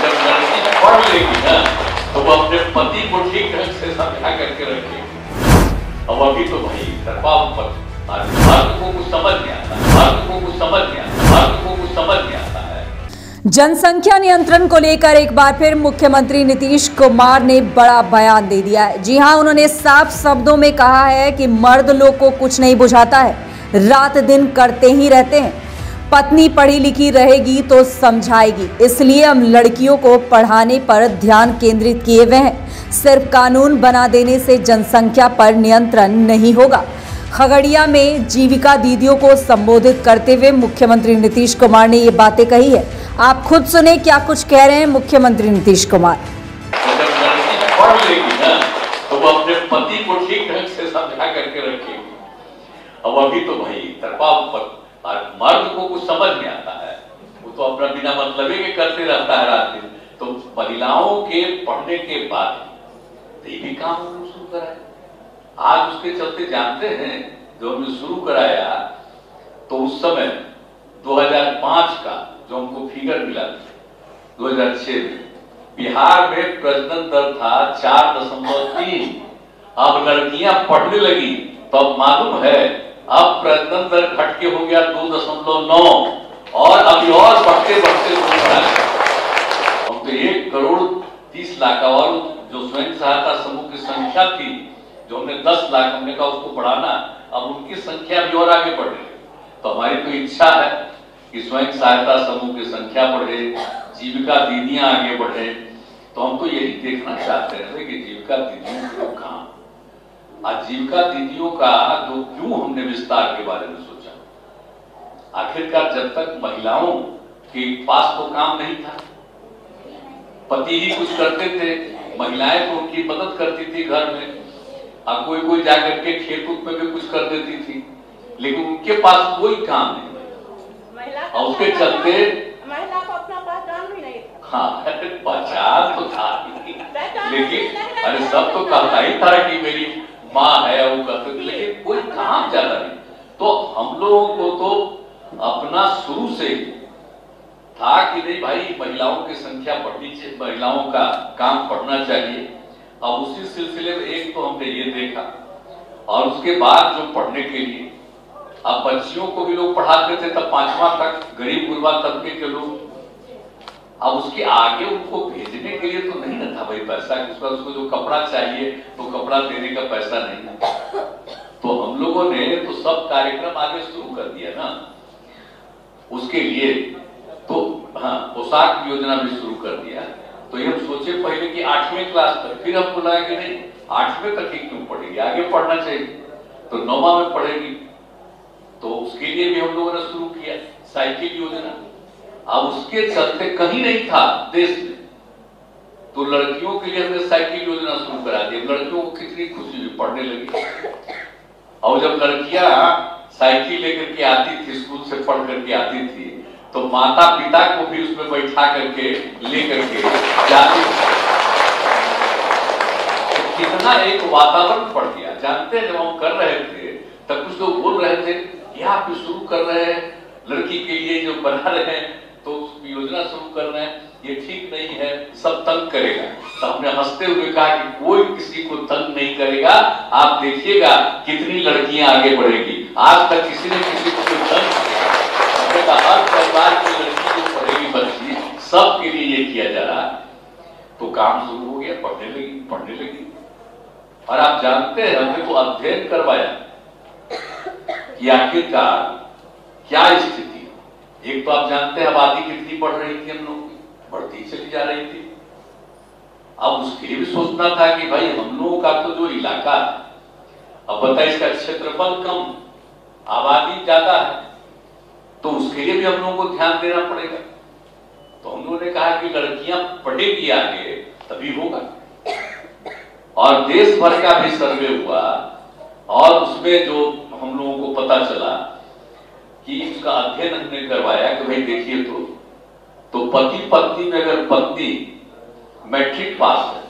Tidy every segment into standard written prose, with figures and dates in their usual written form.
जब लड़की पढ़ लेगी ना तो वो अपने पति को ठीक ढंग से समझा करके रखेगी। अब अभी तो भाई मर्द को कुछ समझ नहीं आता, मर्द को कुछ समझ नहीं आता, मर्द को कुछ समझ नहीं आता है। जनसंख्या नियंत्रण को लेकर एक बार फिर मुख्यमंत्री नीतीश कुमार ने बड़ा बयान दे दिया है। जी हां, उन्होंने साफ शब्दों में कहा है कि मर्द लोग को कुछ नहीं बुझाता है, रात दिन करते ही रहते हैं। पत्नी पढ़ी लिखी रहेगी तो समझाएगी, इसलिए हम लड़कियों को पढ़ाने पर ध्यान केंद्रित किए हुए हैं। सिर्फ कानून बना देने से जनसंख्या पर नियंत्रण नहीं होगा। खगड़िया में जीविका दीदियों को संबोधित करते हुए मुख्यमंत्री नीतीश कुमार ने ये बातें कही है। आप खुद सुने क्या कुछ कह रहे हैं मुख्यमंत्री नीतीश कुमार। जब लड़की पढ़ लेगी ना तो वो अपने पति को ठीक ढंग से समझा करके रखेगी। अब अभी तो भाई मर्द को कुछ समझ नहीं आता है, वो तो अपना बिना मतलब के करते रहता है रात दिन। तो महिलाओं के पढ़ने के बाद ये भी काम शुरू कराया। आज उसके चलते जानते हैं, जो हमने शुरू कराया तो उस समय 2005 का जो हमको फिगर मिला 2006 में बिहार में प्रजनन दर था 4.3। अब लड़कियां पढ़ने लगी तो अब मालूम है अब प्रजनन दर घट के हो गया 2.9 और अभी और बढ़ते बढ़ते हम तो 1,30,00,000 और जो स्वयं सहायता समूह की संख्या थी जो हमने 10 लाख हमने कहा उसको बढ़ाना, अब उनकी संख्या भी और आगे बढ़ रही है। तो हमारी तो इच्छा है कि स्वयं सहायता समूह की संख्या बढ़े, जीविका दीदियां आगे बढ़े। तो हम तो यही देखना चाहते हैं कि जीविका दीदियों को कहां, आज जीविका दीदियों का जो क्यों हमने विस्तार के बारे में सोचा, आखिरकार जब तक महिलाओं के पास तो काम नहीं था, पति ही कुछ करते थे, महिलाएं तो उनकी मदद करती थी घर में, अब कोई जाकर के खेत में भी कुछ कर देती थी, लेकिन उनके पास कोई काम नहीं और उसके चलते महिला को अपना पहचान भी नहीं था। हाँ, पहचान तो था लेकिन अरे सब तो कहता ही था कि मेरी माँ है वो करते थे, लेकिन कोई काम ज्यादा नहीं। तो हम लोगों को तो अपना शुरू से था कि नहीं भाई महिलाओं की संख्या बढ़नी चाहिए, महिलाओं का काम बढ़ना चाहिए। अब उसी सिलसिले में एक तो हमने ये देखा और उसके बाद जो पढ़ने के लिए अब बच्चियों को भी लोग पढ़ाते थे तब 5वां तक, गरीब गुरबा तबके के लोग। अब उसके आगे उनको भेजने के लिए तो नहीं ना था भाई पैसा, उसको जो कपड़ा चाहिए तो कपड़ा देने का पैसा नहीं है। तो हम लोगों ने तो सब कार्यक्रम आगे शुरू कर दिया ना उसके लिए। तो हाँ, पोशाक योजना भी शुरू कर दिया। तो ये हम सोचे पहले कि 8वीं क्लास तक, फिर हम बुलाया कि नहीं 8वीं तक ही क्यों पढ़ेगी, आगे पढ़ना चाहिए, तो 9वां में पढ़ेगी। तो उसके लिए भी हम लोगों ने शुरू किया साइकिल योजना। अब उसके चलते कहीं नहीं था देश में, तो लड़कियों के लिए हमने साइकिल योजना शुरू करा दी। लड़कियों को कितनी खुशी हुई, पढ़ने लगी। और जब लड़कियां साइकिल लेकर के आती थी, स्कूल से पढ़ करके आती थी, तो माता पिता को भी उसमें बैठा करके लेकर के जाती थी। तो कितना एक वातावरण पड़ गया। जानते हैं, जब हम कर रहे थे तब कुछ लोग बोल रहे थे कि आप शुरू कर रहे हैं लड़की के लिए जो बना रहे हैं, तो योजना शुरू कर रहे हैं, ये ठीक नहीं है, सब तंग करेगा। तो हमने हंसते हुए कहा कि कोई किसी को तंग नहीं करेगा, आप देखिएगा कितनी लड़कियां आगे बढ़ेगी। आज तक किसी ने किसी को तंग किया, हर परिवार की लड़की जो पढ़ेगी बच्ची, सबके लिए ये किया जा रहा है। तो काम शुरू हो गया, पढ़ने लगी। और आप जानते हैं, हमने तो अध्ययन करवाया कि आखिरकार क्या स्थिति है। एक तो आप जानते हैं आबादी कितनी बढ़ रही थी, हम लोग बढ़ती चली जा रही थी। अब उसके लिए भी सोचना था कि भाई हम लोगों का तो जो इलाका है, अब बताइए इसका क्षेत्रफल कम, आबादी ज्यादा है, तो उसके लिए भी हम लोगों को ध्यान देना पड़ेगा। तो हम लोगों ने कहा कि लड़कियां पढ़ेगी आगे तभी होगा। और देश भर का भी सर्वे हुआ और उसमें जो हम लोगों को पता चला कि उसका अध्ययन हमने करवाया कि भाई देखिए तो पति पत्नी में अगर पत्नी मैट्रिक पास है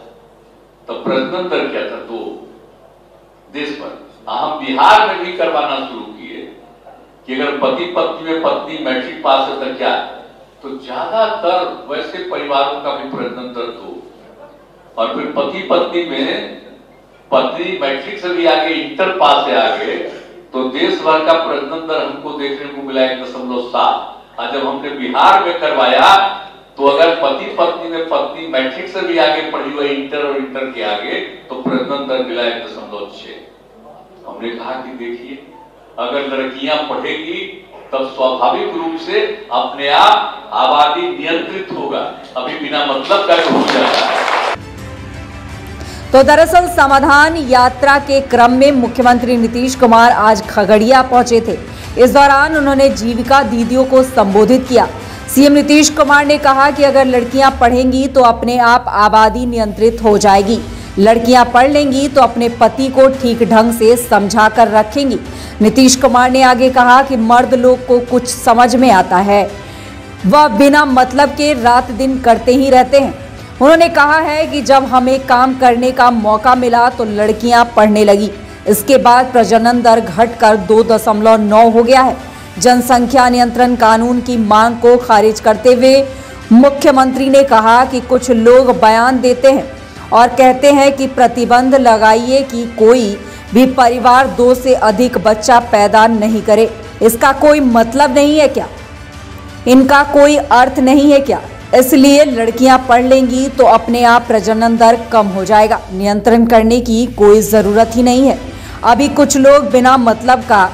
तो प्रजनन दर क्या था 2 देश भर। हम बिहार में भी करवाना शुरू किए कि अगर पति पत्नी में पत्नी मैट्रिक पास है तो क्या तो ज्यादातर वैसे परिवारों का भी प्रजनन दर हो, और फिर पति पत्नी में पत्नी मैट्रिक से भी आगे, इंटर पास से आगे, तो देश भर का प्रजनन दर हमको देखने को मिला 1.7। और जब हमने बिहार में करवाया तो अगर पति पत्नी में पत्नी मैट्रिक से भी आगे पढ़ी हुई, इंटर और इंटर के आगे, तो प्रजनन दर मिला 1.6। हमने कहा कि देखिए, अगर लड़कियां पढ़ेगी तब स्वाभाविक रूप से अपने आप आबादी नियंत्रित होगा, अभी बिना मतलब का हो जाता है। तो दरअसल समाधान यात्रा के क्रम में मुख्यमंत्री नीतीश कुमार आज खगड़िया पहुंचे थे। इस दौरान उन्होंने जीविका दीदियों को संबोधित किया। सीएम नीतीश कुमार ने कहा कि अगर लड़कियां पढ़ेंगी तो अपने आप आबादी नियंत्रित हो जाएगी। लड़कियां पढ़ लेंगी तो अपने पति को ठीक ढंग से समझा कर रखेंगी। नीतीश कुमार ने आगे कहा कि मर्द लोग को कुछ समझ में आता है, वह बिना मतलब के रात दिन करते ही रहते हैं। उन्होंने कहा है कि जब हमें काम करने का मौका मिला तो लड़कियां पढ़ने लगी। इसके बाद प्रजनन दर घटकर 2.9 हो गया है। जनसंख्या नियंत्रण कानून की मांग को खारिज करते हुए मुख्यमंत्री ने कहा कि कुछ लोग बयान देते हैं और कहते हैं कि प्रतिबंध लगाइए कि कोई भी परिवार 2 से अधिक बच्चा पैदा नहीं करे। इसका कोई मतलब नहीं है क्या? इनका कोई अर्थ नहीं है क्या? इसलिए लड़कियां पढ़ लेंगी तो अपने आप प्रजनन दर कम हो जाएगा। नियंत्रण करने की कोई जरूरत ही नहीं है। अभी कुछ लोग बिना मतलब का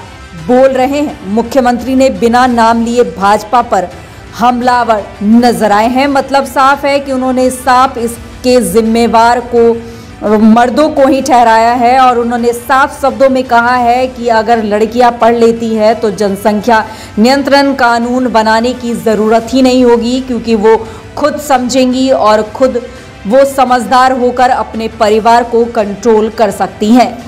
बोल रहे हैं। मुख्यमंत्री ने बिना नाम लिए भाजपा पर हमलावर नजर आए हैं। मतलब साफ है कि उन्होंने साफ इसके जिम्मेवार को मर्दों को ही ठहराया है और उन्होंने साफ शब्दों में कहा है कि अगर लड़कियां पढ़ लेती है तो जनसंख्या नियंत्रण कानून बनाने की ज़रूरत ही नहीं होगी, क्योंकि वो खुद समझेंगी और खुद वो समझदार होकर अपने परिवार को कंट्रोल कर सकती हैं।